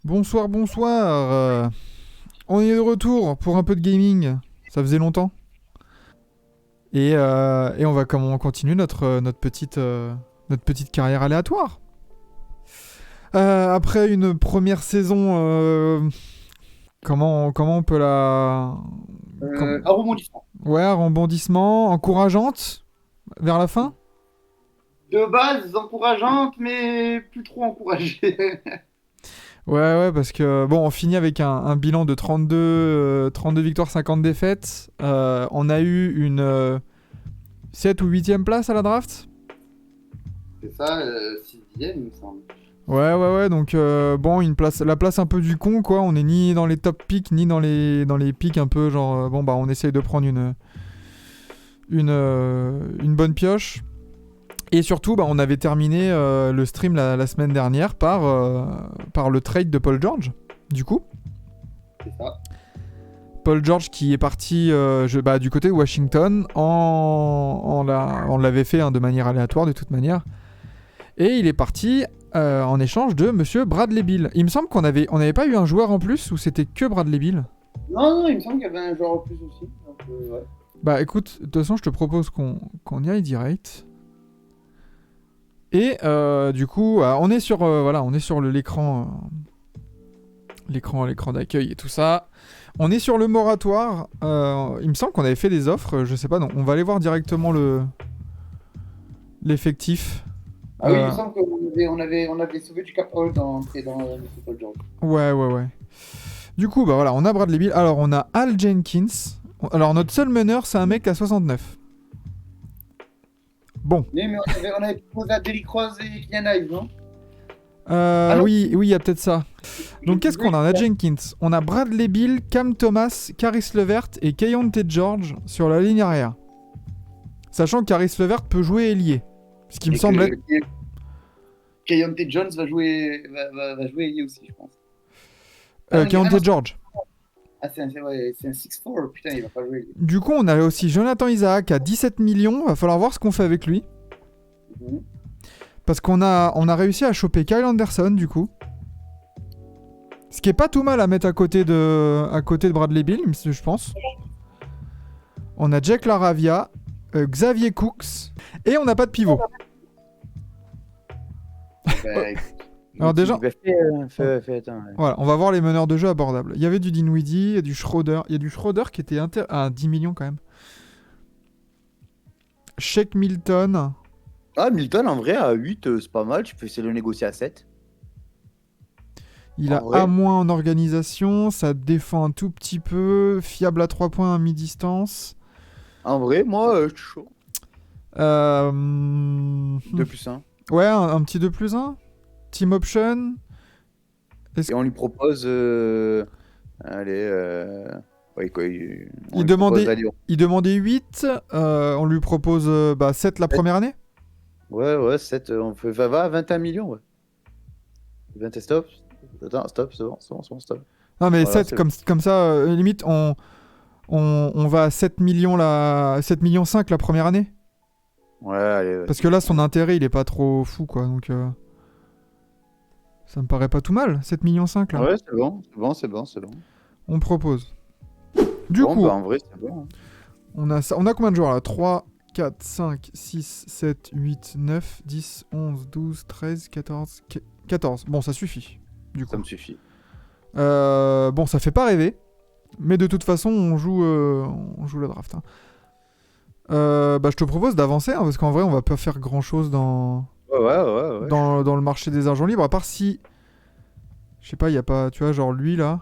Bonsoir, bonsoir. On est de retour pour un peu de gaming. Ça faisait longtemps. Et on va continuer notre petite carrière aléatoire. Après une première saison, comment on peut la... Un rebondissement. Ouais, un rebondissement, encourageante vers la fin. De base, encourageante, mais plus trop encouragée. Ouais, parce que bon, on finit avec un bilan de 32 victoires, 50 défaites. On a eu une 7 ou 8e place à la draft. C'est ça, sixième, il me semble. Ouais, donc bon, la place un peu du con, quoi. On est ni dans les top picks, ni dans les picks un peu genre, bon, bah, on essaye de prendre une bonne pioche. Et surtout, bah, on avait terminé le stream la semaine dernière par le trade de Paul George, du coup. C'est ça. Paul George qui est parti du côté de Washington. On l'avait fait de manière aléatoire, de toute manière. Et il est parti en échange de Monsieur Bradley Beal. Il me semble qu'on n'avait pas eu un joueur en plus ou c'était que Bradley Beal. Non, il me semble qu'il y avait un joueur en plus aussi. Donc, ouais. Bah écoute, de toute façon, je te propose qu'on y aille direct. Et du coup, on est sur l'écran d'accueil et tout ça. On est sur le moratoire. Il me semble qu'on avait fait des offres. Je sais pas, non. On va aller voir directement l'effectif. Ah oui, il me semble qu'on avait sauvé du cap hold dans Monsieur Paul George. Ouais. Du coup, bah voilà, on a Bradley Beal. Alors, on a Al Jenkins. Alors, notre seul meneur, c'est un mec à 69. Bon. Mais on avait proposé à Derrick Rose et Kylian Hayes, non? Oui, il y a peut-être ça. Donc, qu'est-ce qu'on a? On a Jenkins, on a Bradley Beal, Cam Thomas, Caris LeVert et Keyonte George sur la ligne arrière. Sachant que Caris LeVert peut jouer ailier. Ce qui me semble être... Keyonte Jones va jouer ailier aussi, je pense. Keyonte George. Ah, c'est un 6'4", putain, il va pas jouer. Du coup, on a aussi Jonathan Isaac à 17 millions. Va falloir voir ce qu'on fait avec lui. Mm-hmm. Parce qu'on a réussi à choper Kyle Anderson, du coup. Ce qui est pas tout mal à mettre à côté de Bradley Beal, je pense. On a Jack Laravia, Xavier Cooks, et on n'a pas de pivot. Alors déjà, voilà, on va voir les meneurs de jeu abordables. Il y avait du Dinwiddie, il y a du Schroeder. Il y a du Schroeder qui était à 10 millions quand même. Shake Milton. Ah, Milton, en vrai, à 8, c'est pas mal. Tu peux essayer de le négocier à 7. Il a A- en organisation, ça défend un tout petit peu, fiable à 3 points à mi-distance. En vrai, moi, je suis chaud. 2+1. Ouais, un petit 2+1. Team option. Et on lui propose... Ouais, quoi, il demandait 8. On lui propose 7 la première année. Ouais, 7. On fait va à 21 millions, ouais. 20 et stop. Attends, stop, c'est bon, stop. Non, mais voilà, 7, comme ça, limite, on va à 7 millions 7 millions 5 la première année. Ouais, allez. Ouais. Parce que là, son intérêt, il est pas trop fou, quoi. Donc, ça me paraît pas tout mal, 7 millions 5 là. Ouais, c'est bon. On propose. Du coup, bah, en vrai, c'est bon. Hein. On a combien de joueurs là? 3, 4, 5, 6, 7, 8, 9, 10, 11, 12, 13, 14... 14. Bon, ça suffit. Du coup. Ça me suffit. Bon, ça fait pas rêver. Mais de toute façon, on joue la draft. Hein. Je te propose d'avancer, hein, parce qu'en vrai, on va pas faire grand-chose dans le marché des agents libres. À part si... Je sais pas, il y a pas... Tu vois, genre lui, là...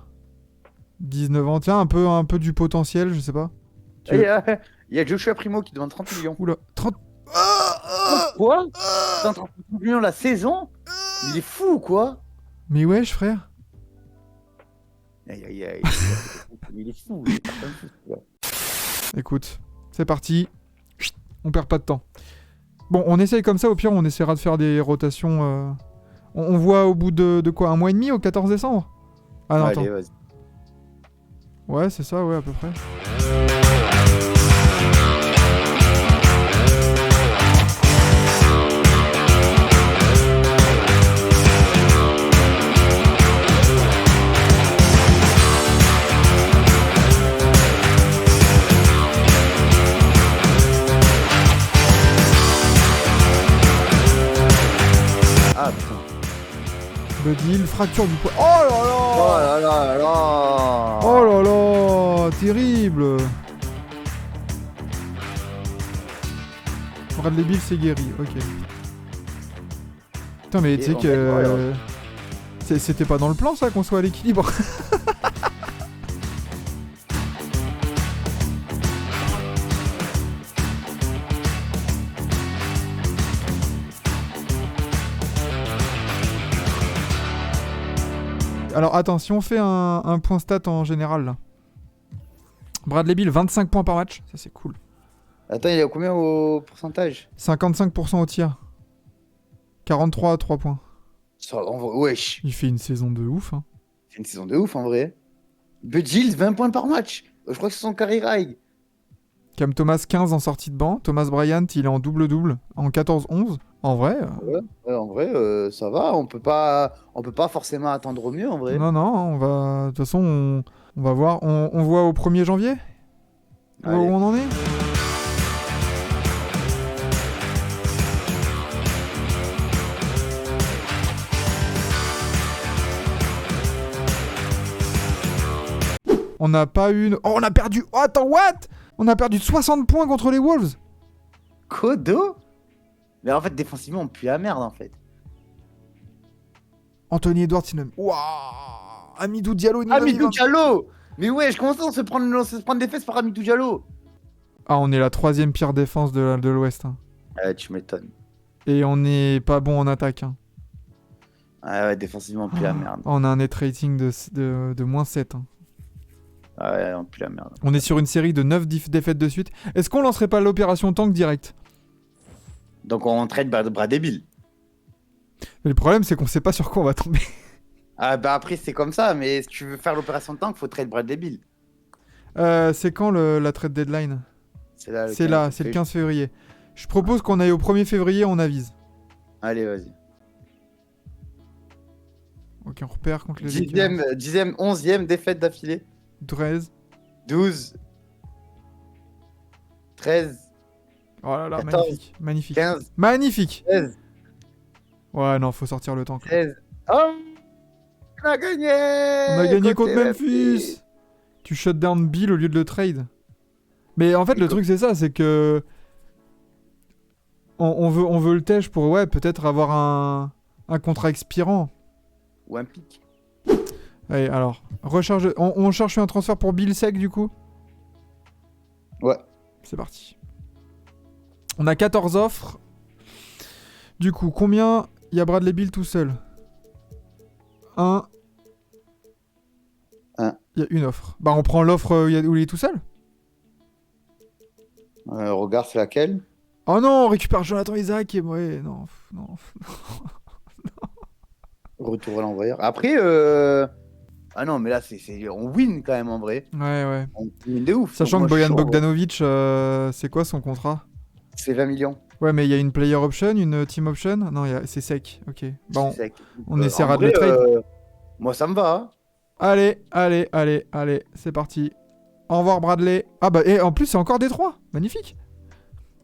19 ans. Tiens, un peu du potentiel, je sais pas. Il y a Joshua Primo qui demande 30 millions. Oula, 30... Quoi 30 millions la saison? Il est fou, quoi. Mais wesh, frère. Il est fou. Écoute, c'est parti. On perd pas de temps. Bon, on essaye comme ça. Au pire, on essaiera de faire des rotations. On voit au bout de quoi? Un mois et demi, au 14 décembre? Ah non, allez, attends. vas-y. Ouais, c'est ça, ouais, à peu près. Buddy Hield, fracture du poids. Oh Oh là là. là là là. Oh là là, terrible. Bradley Beal c'est guéri, ok. Putain mais tu sais on que... est quoi, alors C'était pas dans le plan ça qu'on soit à l'équilibre. Alors attends, si on fait un point stat en général là. Bradley Beal 25 points par match, ça c'est cool. Attends, il est à combien au pourcentage? 55% au tir. 43 à 3 points. Wesh. Il fait une saison de ouf. Hein. C'est une saison de ouf en vrai. Buddy Hield, 20 points par match. Je crois que c'est son carrière high. Cam Thomas 15 en sortie de banc. Thomas Bryant il est en double-double. En 14-11. En vrai. Ouais, en vrai, ça va. On peut pas forcément attendre au mieux en vrai. Non, on va. De toute façon, on va voir. On voit au 1er janvier. On voit où Allez. on en est. On n'a pas une. Oh, on a perdu. Oh, attends, what? On a perdu de 60 points contre les Wolves. Kodo? Mais en fait, défensivement, on pue la merde en fait. Anthony Edwards, il Waouh. Amidou Diallo, il Amidou Diallo! Mais ouais, comment ça on se prendre des fesses par Amidou Diallo? Ah, on est la 3ème pire défense de l'Ouest. Hein. Tu m'étonnes. Et on n'est pas bon en attaque. Hein. Ah ouais, défensivement, on pue la merde. On a un net rating de -7. Hein. Ah ouais, on pue la merde. On est sur une série de 9 défaites de suite. Est-ce qu'on lancerait pas l'opération tank direct? Donc on traite Bradley Beal. Mais le problème, c'est qu'on sait pas sur quoi on va tomber. Ah bah après, c'est comme ça, mais si tu veux faire l'opération tank, faut trade Bradley Beal. C'est quand la trade deadline? C'est là. C'est là, c'est le 15 février. Je propose qu'on aille au 1er février, on avise. Allez, vas-y. Ok, on repère contre les Lakers. 10e, 11e défaite d'affilée. 13. 12. 13. Oh là là, 14, magnifique. Magnifique. 15. Magnifique. 16. Ouais, non, faut sortir le tank. 16. Oh, on a gagné! On a gagné contre Côté Memphis. Tu shut down Bill au lieu de le trade. Mais en fait, le truc, c'est ça, c'est que... On veut le tèche pour, ouais, peut-être avoir un contrat expirant. Ou un pic. Allez, alors, recharge... On cherche un transfert pour Bill Sec, du coup? Ouais. C'est parti. On a 14 offres. Du coup, combien il y a Bradley Beal tout seul? 1. Il y a une offre. Bah, on prend l'offre où il est tout seul. Regarde, c'est laquelle? Oh non, on récupère Jonathan Isaac et ouais, non. Retour à l'envoyeur. Après, ah non, mais là, on win quand même en vrai. Ouais. On win de ouf. Sachant Donc, que moi, je Bojan suis chaud, Bogdanovic, c'est quoi son contrat? c'est 20 millions. Ouais, mais il y a une player option, une team option? Non, c'est sec. Ok. Bon, C'est sec. on En essaiera de vrai, le trade. moi, ça me va. Hein. Allez, c'est parti. Au revoir Bradley. Ah bah, et en plus, c'est encore Détroit. Magnifique.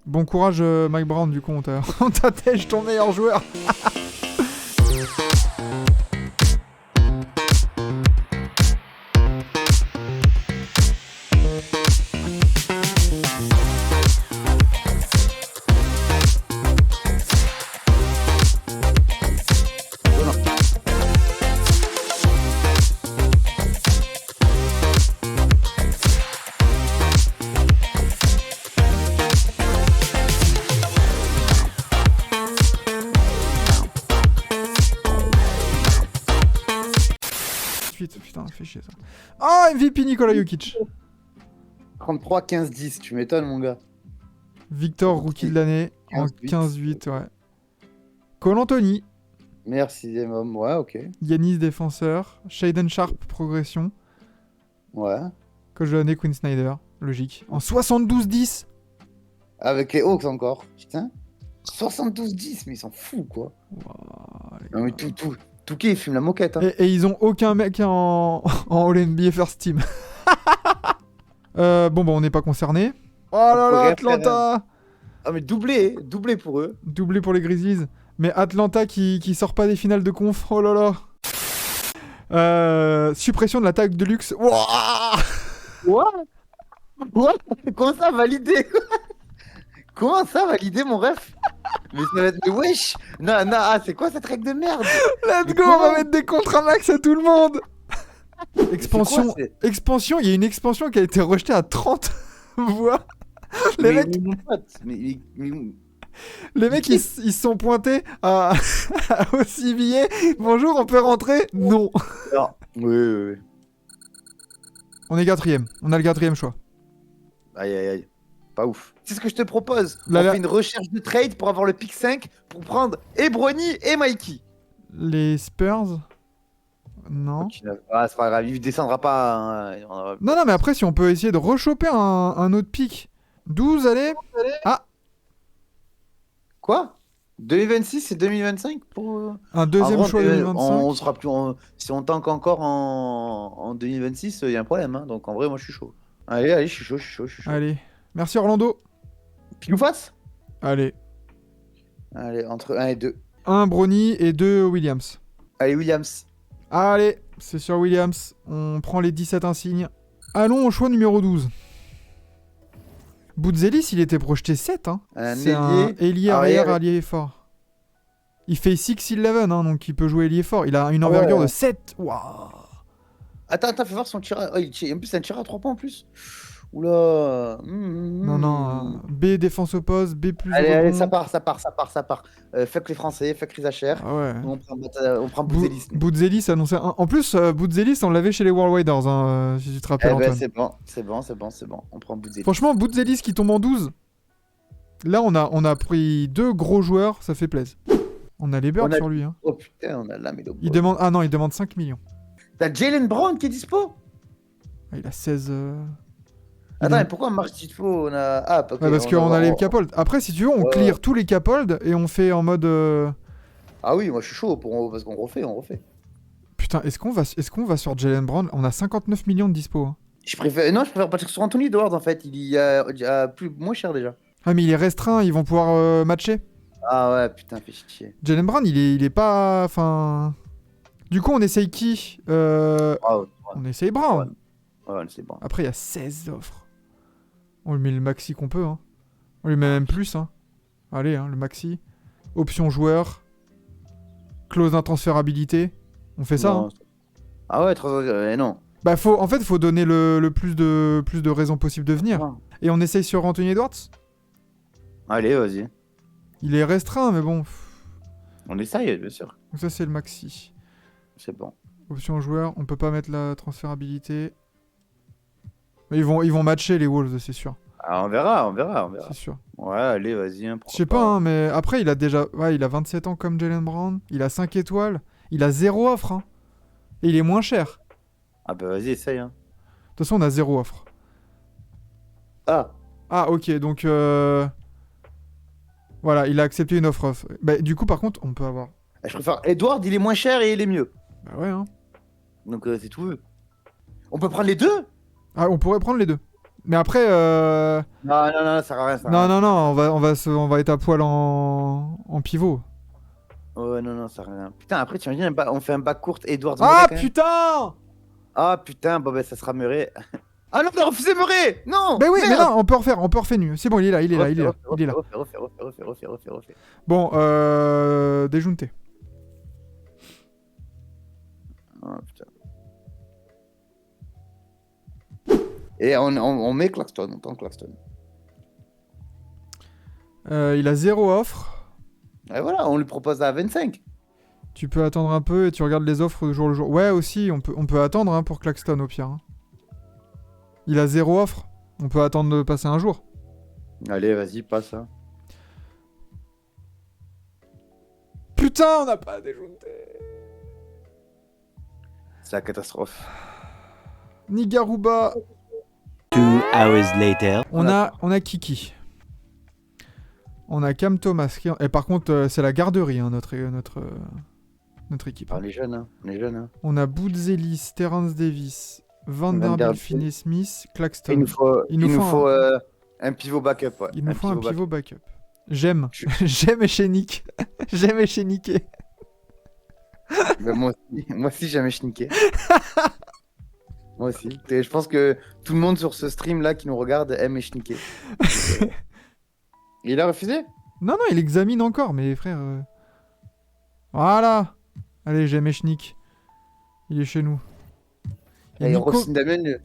Bon courage, Mike Brown, du coup, on t'attèche ton meilleur joueur. Putain, fait chier ça. Oh, MVP Nikola Jokic. 33, 15, 10. Tu m'étonnes, mon gars. Victor, rookie de l'année, en 15-8, ouais. Cole Anthony. Meilleur 6ème homme, ouais, ok. Yanis, défenseur. Shaden Sharp, progression. Ouais. Coach de l'année, Quinn Snyder, logique. En 72-10. Avec les Hawks encore. Putain. 72-10, mais ils s'en foutent, quoi. Wow, Non, mais tout qui fume la moquette. Hein. Et ils ont aucun mec en All-NBA First Team. Bon, bah, on n'est pas concerné. Oh là là, Atlanta. Ah, mais doublé pour eux. Doublé pour les Grizzlies. Mais Atlanta qui sort pas des finales de conf. Oh là là. Suppression de l'attaque de luxe. Wouah. What? Comment ça, valider? Comment ça, valider mon ref? Mais ça va être... Mais wesh! Non, non, ah, c'est quoi cette règle de merde? Let's Mais go, on comment? va mettre des contrats max à tout le monde. Expansion, C'est quoi, expansion, il y a une expansion qui a été rejetée à 30 voix. Les mais, mecs, mon pote, les mecs ils se sont pointés au civier. Bonjour, on peut rentrer? Non. non. Oui. On est quatrième, on a le quatrième choix. Aïe, aïe, aïe. Pas ouf. C'est ce que je te propose. Là, On là. fait une recherche de trade pour avoir le pick 5 pour prendre et Brony et Mikey. Les Spurs? Non. Ah, c'est pas grave, il descendra pas. Hein. On aura- Non, mais après, si on peut essayer de rechoper un autre pic. 12, allez. Ah, Quoi? 2026 et 2025 pour. un deuxième En vrai, choix 2025. on sera plus si on tank encore en 2026, il y a un problème. Hein. Donc en vrai, moi je suis chaud. Allez, je suis chaud. Allez. Merci Orlando. Pile ou face? Allez. Allez, entre 1 et 2. 1 Brony et 2 Williams. Allez, Williams. Allez, c'est sur Williams. On prend les 17 insignes. Allons au choix numéro 12. Boutzelis, il était projeté 7. Hein. C'est un ailier arrière, allié fort. Il fait 6-11, hein, donc il peut jouer ailier fort. Il a une envergure de 7. Waouh. Attends, fais voir son tir. En plus, c'est un tir à 3 points en plus. Oula. Non. B, défense au poste. B plus. Allez, rebond. ça part. Fuck les Français, fuck Rizacher. Ah ouais. On prend Boutzelis. Boutzelis annonçait. En plus, Boutzelis, on l'avait chez les World Widers, hein, si tu te rappelles, Antoine. c'est bon. On prend Boutzelis. Franchement, Boutzelis qui tombe en 12. Là, on a pris 2 gros joueurs, ça fait plaisir. On a les birds sur lui. Hein. Oh putain, on a la mélo. Il demande... Ah non, il demande 5 millions. T'as Jalen Brown qui est dispo? Ah, il a 16... Attends, mais pourquoi on marche dispo? On a... Ah, ok. Ouais, parce qu'on a les capolds. Après, si tu veux, on clear tous les capolds et on fait en mode... Ah oui, moi je suis chaud parce qu'on refait. Putain, est-ce qu'on va sur Jalen Brown? On a 59 millions de dispo. Hein. Je préfère partir sur Anthony Edwards en fait. Il y a moins cher déjà. Ah, mais il est restreint, ils vont pouvoir matcher. Ah ouais, putain, fais chier. Jalen Brown, il est pas... Enfin... Du coup, on essaye qui On essaye Brown. Ouais, c'est bon. Après, il y a 16 offres. On lui met le maxi qu'on peut. Hein. On lui met même plus. Hein. Allez, hein, le maxi. Option joueur. Clause d'intransférabilité. On fait ça. Hein. Ah ouais, non. Bah, en fait, faut donner le plus de raisons possibles de venir. Ouais. Et on essaye sur Anthony Edwards. Allez, vas-y. Il est restreint, mais bon. On essaye, bien sûr. Donc ça, c'est le maxi. C'est bon. Option joueur. On peut pas mettre la transférabilité. Mais ils vont matcher les Wolves, c'est sûr. Ah, on verra. C'est sûr. Ouais, allez, vas-y. Hein, je sais pas, hein, mais après, il a déjà... Ouais, il a 27 ans comme Jalen Brown. Il a 5 étoiles. Il a 0 offre. Hein. Et il est moins cher. Ah bah vas-y, essaye. Hein. De toute façon, on a 0 offre. Ah, ok, donc... Voilà, il a accepté une offre. Bah, du coup, par contre, on peut avoir... je préfère Edward, il est moins cher et il est mieux. Bah ouais, hein. Donc c'est tout. On peut prendre les deux? Ah, on pourrait prendre les deux. Mais après... Non, ça sert à rien. Non, on va être à poil en pivot. Ouais, non, ça sert à rien. Putain, après, tu imagines, on fait un back court Edwards. Ah, putain! Ah, putain, bon, ben, ça sera Murray. Ah non, on a refusé Murray! Non! Bah oui, merde. mais non, on peut refaire nu. C'est bon, il est là. Refais. Bon, déjounté. Oh, putain. Et on met Claxton, on tente Claxton. Il a 0 offre. Et voilà, on lui propose à 25. Tu peux attendre un peu et tu regardes les offres de jour le jour. Ouais, aussi, on peut attendre hein, pour Claxton au pire. Hein. Il a 0 offre. On peut attendre de passer un jour. Allez, vas-y, passe. Hein. Putain, on n'a pas déjounté. C'est la catastrophe. Nigaruba. 2 hours later. On a Kiki. On a Cam Thomas. Et par contre, c'est la garderie, hein, notre équipe. Ah, on est jeunes, hein. On a Boutzelis, Terrence Davis, Vanderbilt, Finney-Smith, Claxton. Il nous faut un pivot backup. Ouais. Il nous faut un pivot backup. J'aime. J'aime Echenique. J'aime Echenique. Bah, moi aussi, j'ai jamais schniqué. Moi aussi. Et je pense que tout le monde sur ce stream là qui nous regarde aime échniquer. Il a refusé? Non, non, il examine encore, mais frère... Voilà. Allez, j'aime Echnik. Il est chez nous. Il y a Et Nico, Rossine Damien.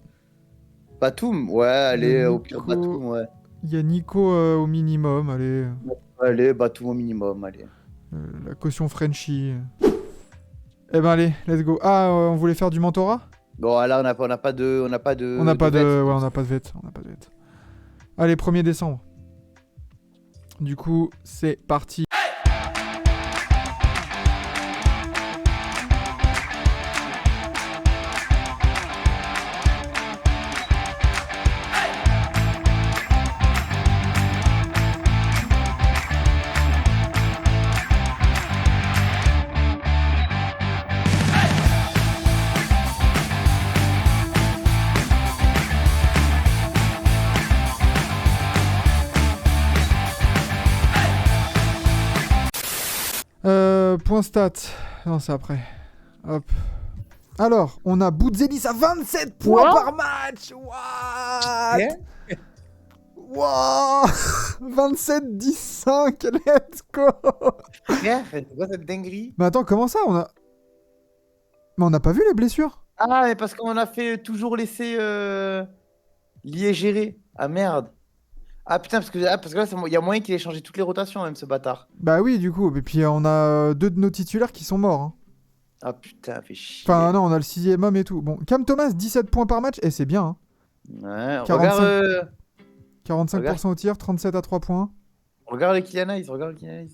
Batum, ouais, allez, au pire Nico. Batum, ouais. il y a Nico au minimum, allez. Allez, Batum au minimum, allez. La caution Frenchie. Eh ben allez, let's go. Ah, on voulait faire du mentorat? Bon, là, on n'a pas de. On n'a pas de... Ouais, on n'a pas de vet. On n'a pas de vet. Allez, 1er décembre. Du coup, c'est parti. Point stat. Non, c'est après. Hop. Alors, on a Boudzelis à 27 points par match. What? Wow. 27-10-5. Let's go. Frère, c'est quoi cette dinguerie? Mais attends, comment ça? Mais on n'a pas vu les blessures? Ah, mais parce qu'on a fait toujours laisser lié gérer. Ah merde. Ah putain, parce que là, il y a moyen qu'il ait changé toutes les rotations, même ce bâtard. Bah oui, du coup. Et puis on a 2 de nos titulaires qui sont morts. Hein. Ah putain, fait chier. Enfin, non, on a le 6ème homme et tout. Bon, Cam Thomas, 17 points par match. Et c'est bien. Hein. Ouais, 45. regarde. 45% au tir, 37 à 3 points. Regarde Kylian Hayes,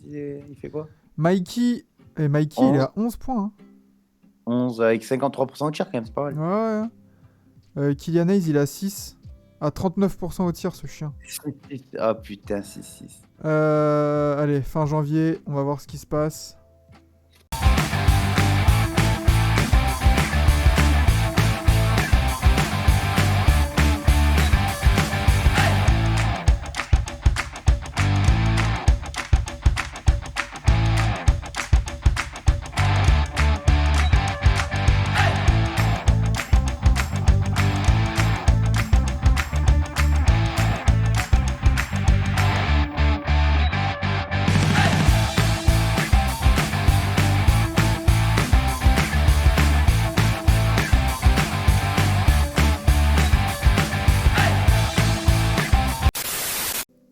il fait quoi? Mikey. Et Mikey, il est à 11 points. Hein. 11 avec 53% au tir quand même, c'est pas mal. Ouais, ouais. Kylian Hayes, il a 6. À 39% au tir, ce chien. Ah putain, 6-6. Allez, fin janvier, on va voir ce qui se passe.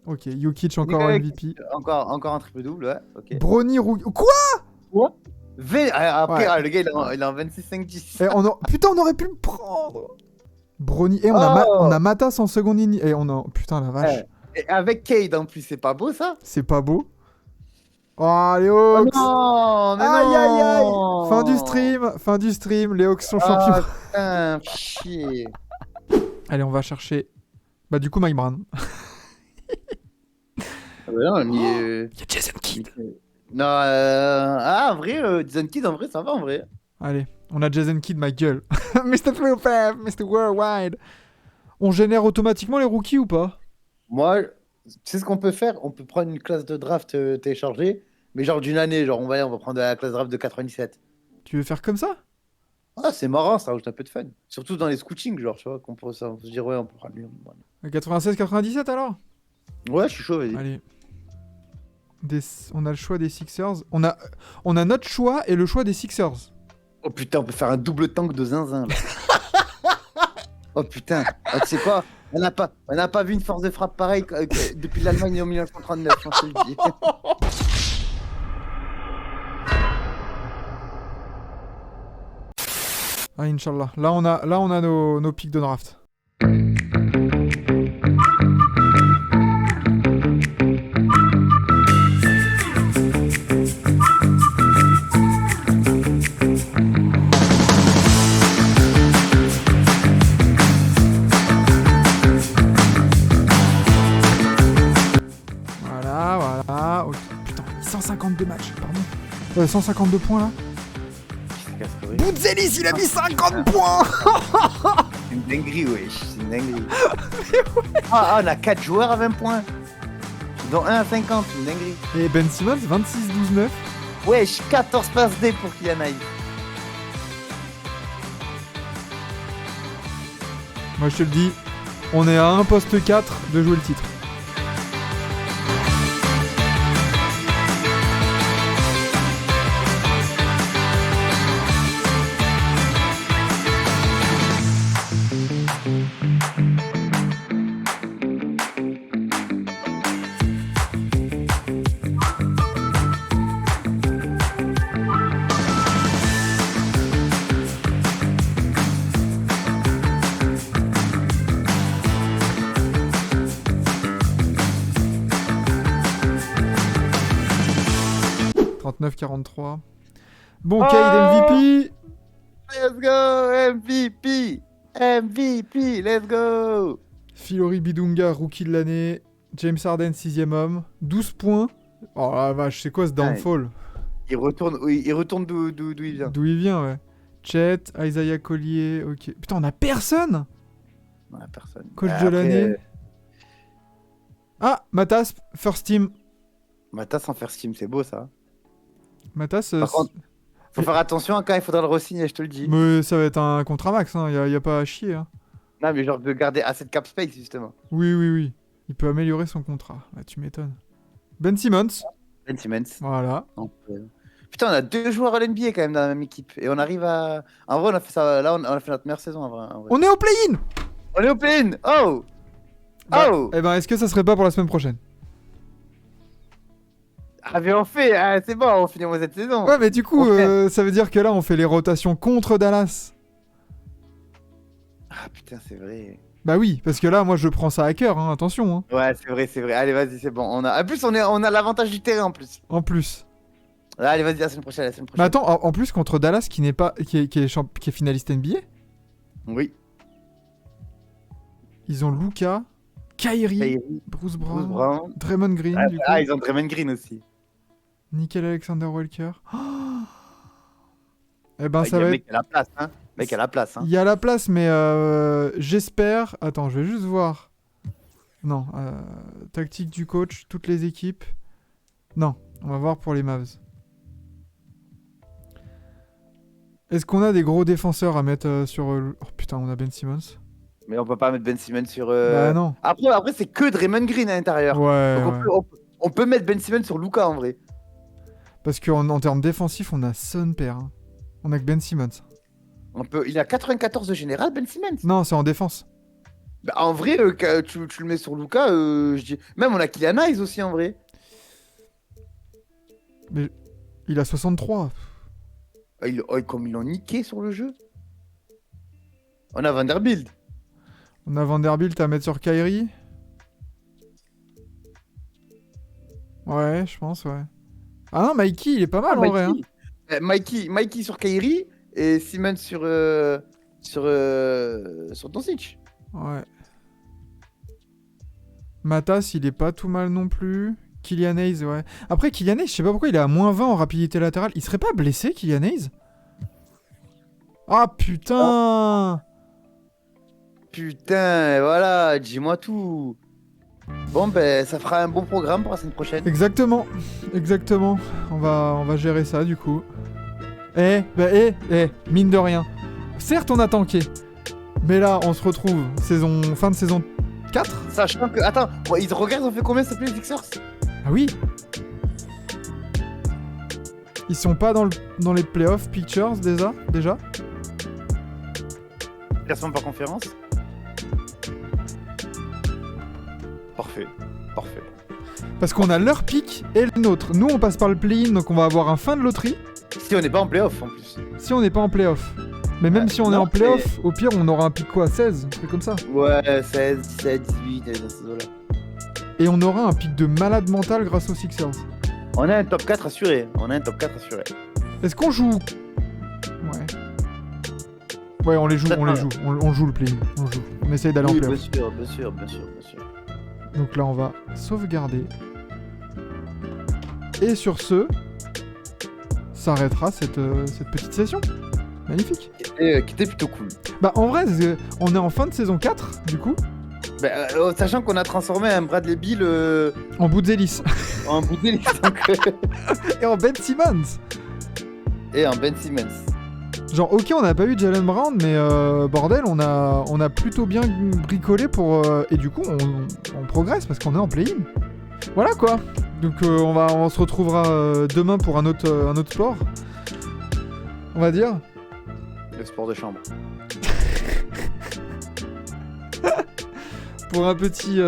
Ok, Jokic encore MVP. Encore un triple double, ouais. Ok. Bronny Rookie. Quoi? Après, Ouais. le gars il est en 26-5-10. Putain, on aurait pu le prendre. Bronny. Et on a Matas en seconde ligne. Et on a. Putain, la vache. Et avec Cade en plus, c'est pas beau ça? C'est pas beau. Oh, les Hawks. Non, mais Aïe, aïe, aïe. non. Fin du stream. Les Hawks sont champions. Putain, chier. Allez, on va chercher. Bah, du coup, Mike Brown. Non, mais, Il y a Jason Kidd. Non, en vrai, Jason Kidd, en vrai, ça va en vrai. Allez, on a Jason Kidd, ma gueule. Mr. Philpep, Mr. Worldwide. On génère automatiquement les rookies ou pas? Moi, tu sais ce qu'on peut faire? On peut prendre une classe de draft téléchargée, mais genre d'une année. Genre, on va prendre la classe draft de 97. Tu veux faire comme ça? Ah, c'est marrant, ça rajoute un peu de fun. Surtout dans les scootings, genre, tu vois, qu'on peut, on peut se dire, ouais, on peut prendre lui. 96-97 alors? Ouais, je suis chaud, vas-y. Allez. On a le choix des Sixers. On a notre choix et le choix des Sixers. Oh putain, on peut faire un double tank de zinzin, là. Oh putain, tu sais quoi? On n'a pas vu une force de frappe pareille depuis l'Allemagne en 1939, on se le dit. Ah, Inch'Allah. Là, on a nos pics de draft. Voilà. Ok. Putain, 152 matchs, pardon. 152 points là. Boudzelis, il a mis 50 points. C'est une dinguerie, wesh. C'est une dinguerie. Ah, on a 4 joueurs à 20 points. Dont 1 à 50, c'est une dinguerie. Et Ben Simmons, 26-12-9. Wesh, 14 passes D pour Kylian Hayes. Moi, je te le dis, on est à un poste 4 de jouer le titre. Bon, Cade MVP. Let's go, MVP. MVP, let's go. Filori Bidunga, rookie de l'année. James Harden, 6ème homme. 12 points. Oh la vache, c'est quoi ce downfall? Il retourne d'où il vient. D'où il vient, ouais. Chet, Isaiah Collier, ok. Putain, on a personne. On a personne. Coach de l'année. Ah, Matas, first team. Matas en first team, c'est beau ça. Matas. Par contre, faut faire attention quand il faudra le re-signer, je te le dis. Mais ça va être un contrat max, hein. Y a pas à chier. Hein. Non, mais genre de garder assez de cap space justement. Oui. Il peut améliorer son contrat. Ah, tu m'étonnes. Ben Simmons. Ben Simmons. Voilà. Putain, on a 2 joueurs à l'NBA quand même dans la même équipe. Et on arrive à. En vrai, on a fait ça. Là, on a fait notre meilleure saison en vrai. On est au play-in. On est au play-in. Oh Bah, oh. Eh ben, est-ce que ça serait pas pour la semaine prochaine? Ah, mais on fait. Ah, c'est bon, on finit cette saison. Ouais, mais du coup, ça veut dire que là, on fait les rotations contre Dallas. Ah, putain, c'est vrai. Bah oui, parce que là, moi, je prends ça à cœur, hein, attention. Hein. Ouais, c'est vrai. Allez, vas-y, c'est bon. En plus, on a l'avantage du terrain en plus. En plus. Allez, vas-y, la semaine prochaine. Mais attends, en plus, contre Dallas, qui est finaliste NBA, oui. ils ont Luka, Kyrie, Bruce Brown, Draymond Green. Du coup. Ils ont Draymond Green aussi. Nickel Alexander Walker. Oh eh ben, ça va être... Mec, il y a la place, hein. Mec, il y a la place, hein. Il y a la place, mais j'espère... Attends, je vais juste voir. Non, tactique du coach, toutes les équipes. Non, on va voir pour les Mavs. Est-ce qu'on a des gros défenseurs à mettre sur... Oh putain, on a Ben Simmons. Mais on peut pas mettre Ben Simmons sur... Bah non. Après c'est que Draymond Green à l'intérieur. Ouais, donc on peut mettre Ben Simmons sur Luka en vrai. Parce qu'en termes défensifs, on a Son Père. Hein. On a que Ben Simmons. Il a 94 de général, Ben Simmons. Non, c'est en défense. Bah, en vrai, tu le mets sur Luka, je dis... Même on a Kylian Hayes aussi en vrai. Mais il a 63. Comme ils l'ont niqué sur le jeu. On a Vanderbilt. On a Vanderbilt à mettre sur Kyrie. Ouais, je pense, ouais. Ah non, Mikey, il est pas mal en vrai. Hein. Mikey sur Kyrie et Simmons sur Doncic. Ouais. Matas, il est pas tout mal non plus. Kylian Hayes, ouais. Après, Kylian Hayes, je sais pas pourquoi il est à -20 en rapidité latérale. Il serait pas blessé, Kylian Hayes? Ah putain! Putain, voilà, dis-moi tout. Bon, ben, ça fera un bon programme pour la semaine prochaine. Exactement. On va gérer ça du coup. Mine de rien. Certes, on a tanké. Mais là, on se retrouve fin de saison 4. Sachant que... Attends, ils ont fait combien ça s'appelle les Sixers? Ah oui. Ils sont pas dans les playoff pictures déjà. Classement par conférence. Parfait. Parce qu'on a leur pick et le nôtre. Nous, on passe par le play-in, donc on va avoir un fin de loterie. Si on n'est pas en playoff en plus. Si on n'est pas en playoff. Mais même si on est en playoff, au pire, on aura un pick quoi, 16, un truc comme ça. Ouais, 16, 17, 18, dans ces eaux-là. Et on aura un pick de malade mental grâce aux Sixers. On a un top 4 assuré. Est-ce qu'on joue... Ouais. Ouais, on les joue. On joue le play-in. On essaye d'aller en playoff. Bien sûr. Donc là, on va sauvegarder. Et sur ce, ça arrêtera cette petite session. Magnifique. Qui était plutôt cool. Bah en vrai, on est en fin de saison 4, du coup. Sachant qu'on a transformé un Bradley Beal En bout de Zélis. en Boudelis Et en Ben Simmons. et en Ben Simmons. Genre, ok, on n'a pas eu Jalen Brown, mais bordel, on a plutôt bien bricolé pour. Et du coup, on progresse parce qu'on est en play-in. Voilà quoi. Donc, on se retrouvera demain pour un autre sport. On va dire. Le sport de chambre. Pour un petit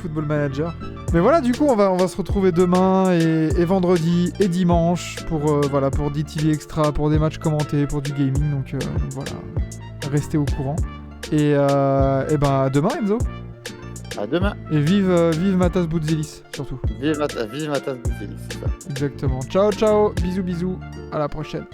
football manager. Mais voilà, du coup, on va se retrouver demain et vendredi et dimanche pour DTV Extra, pour des matchs commentés, pour du gaming. Donc voilà, restez au courant. Et ben à demain, Enzo. À demain. Et vive Matas Boutzelis, surtout. Vive Matas Boudelis, c'est ça. Exactement. Ciao, ciao. Bisous, bisous. À la prochaine.